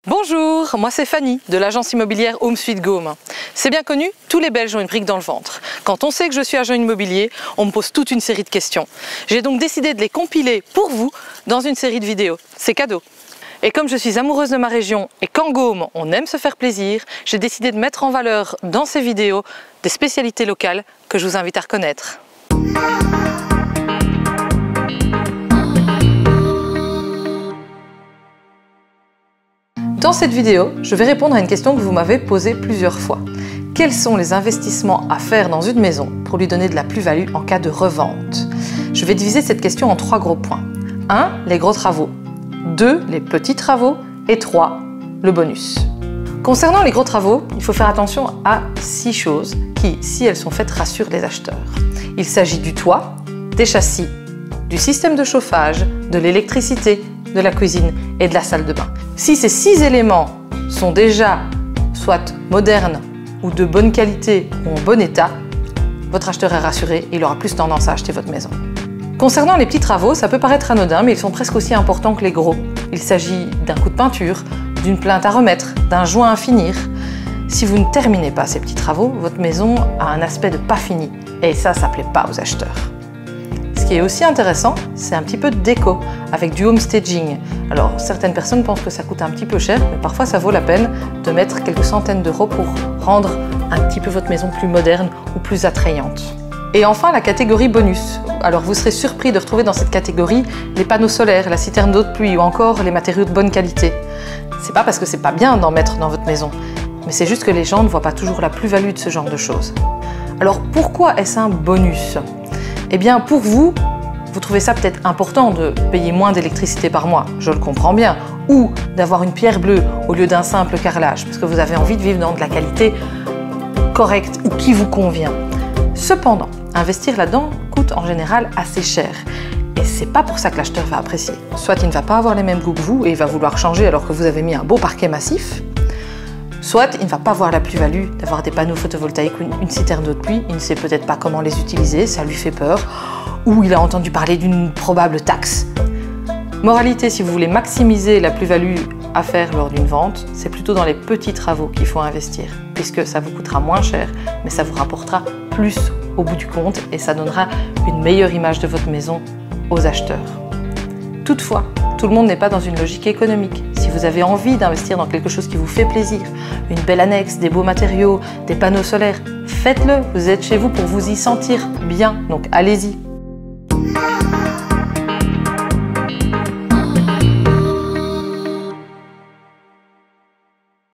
Bonjour, moi c'est Fanny de l'agence immobilière Home Sweet Gaume. C'est bien connu, tous les Belges ont une brique dans le ventre. Quand on sait que je suis agent immobilier, on me pose toute une série de questions. J'ai donc décidé de les compiler pour vous dans une série de vidéos. C'est cadeau. Et comme je suis amoureuse de ma région et qu'en Gaume, on aime se faire plaisir, j'ai décidé de mettre en valeur dans ces vidéos des spécialités locales que je vous invite à reconnaître. Dans cette vidéo, je vais répondre à une question que vous m'avez posée plusieurs fois. Quels sont les investissements à faire dans une maison pour lui donner de la plus-value en cas de revente? Je vais diviser cette question en 3 gros points. 1. Les gros travaux. 2. Les petits travaux. Et 3. Le bonus. Concernant les gros travaux, il faut faire attention à 6 choses qui, si elles sont faites, rassurent les acheteurs. Il s'agit du toit, des châssis, du système de chauffage, de l'électricité, de la cuisine et de la salle de bain. Si ces 6 éléments sont déjà soit modernes ou de bonne qualité ou en bon état, votre acheteur est rassuré et il aura plus tendance à acheter votre maison. Concernant les petits travaux, ça peut paraître anodin, mais ils sont presque aussi importants que les gros. Il s'agit d'un coup de peinture, d'une plainte à remettre, d'un joint à finir. Si vous ne terminez pas ces petits travaux, votre maison a un aspect de pas fini. Et ça ne plaît pas aux acheteurs. Ce qui est aussi intéressant, c'est un petit peu de déco, avec du home staging. Alors, certaines personnes pensent que ça coûte un petit peu cher, mais parfois ça vaut la peine de mettre quelques centaines d'euros pour rendre un petit peu votre maison plus moderne ou plus attrayante. Et enfin, la catégorie bonus. Alors, vous serez surpris de retrouver dans cette catégorie les panneaux solaires, la citerne d'eau de pluie ou encore les matériaux de bonne qualité. C'est pas parce que c'est pas bien d'en mettre dans votre maison, mais c'est juste que les gens ne voient pas toujours la plus-value de ce genre de choses. Alors, pourquoi est-ce un bonus ? Eh bien, pour vous, vous trouvez ça peut-être important de payer moins d'électricité par mois, je le comprends bien, ou d'avoir une pierre bleue au lieu d'un simple carrelage, parce que vous avez envie de vivre dans de la qualité correcte ou qui vous convient. Cependant, investir là-dedans coûte en général assez cher. Et c'est pas pour ça que l'acheteur va apprécier. Soit il ne va pas avoir les mêmes goûts que vous et il va vouloir changer alors que vous avez mis un beau parquet massif, soit il ne va pas voir la plus-value d'avoir des panneaux photovoltaïques ou une citerne d'eau de pluie, il ne sait peut-être pas comment les utiliser, ça lui fait peur, ou il a entendu parler d'une probable taxe. Moralité, si vous voulez maximiser la plus-value à faire lors d'une vente, c'est plutôt dans les petits travaux qu'il faut investir, puisque ça vous coûtera moins cher, mais ça vous rapportera plus au bout du compte et ça donnera une meilleure image de votre maison aux acheteurs. Toutefois, tout le monde n'est pas dans une logique économique. Si vous avez envie d'investir dans quelque chose qui vous fait plaisir, une belle annexe, des beaux matériaux, des panneaux solaires, faites-le. Vous êtes chez vous pour vous y sentir bien, donc allez-y.